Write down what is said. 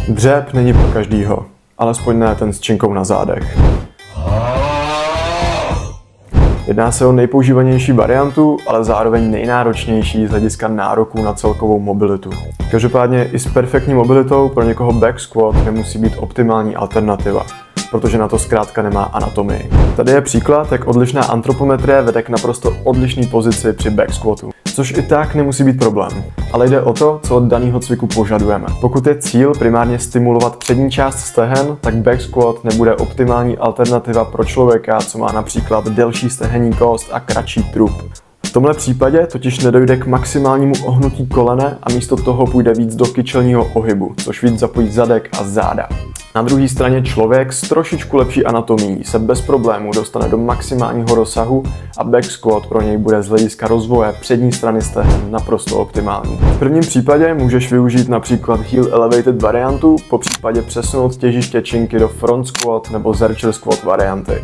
Dřep není pro každýho, alespoň ne ten s činkou na zádech. Jedná se o nejpoužívanější variantu, ale zároveň nejnáročnější z hlediska nároků na celkovou mobilitu. Každopádně i s perfektní mobilitou pro někoho back squat nemusí být optimální alternativa, protože na to zkrátka nemá anatomii. Tady je příklad, jak odlišná antropometrie vede k naprosto odlišné pozici při back squatu. Což i tak nemusí být problém, ale jde o to, co od daného cviku požadujeme. Pokud je cíl primárně stimulovat přední část stehen, tak back squat nebude optimální alternativa pro člověka, co má například delší stehenní kost a kratší trup. V tomhle případě totiž nedojde k maximálnímu ohnutí kolene a místo toho půjde víc do kyčelního ohybu, což víc zapojí zadek a záda. Na druhé straně člověk s trošičku lepší anatomií se bez problémů dostane do maximálního rozsahu a back squat pro něj bude z hlediska rozvoje přední strany stehen naprosto optimální. V prvním případě můžeš využít například heel elevated variantu, popřípadě přesunout těžiště činky do front squat nebo zercher squat varianty.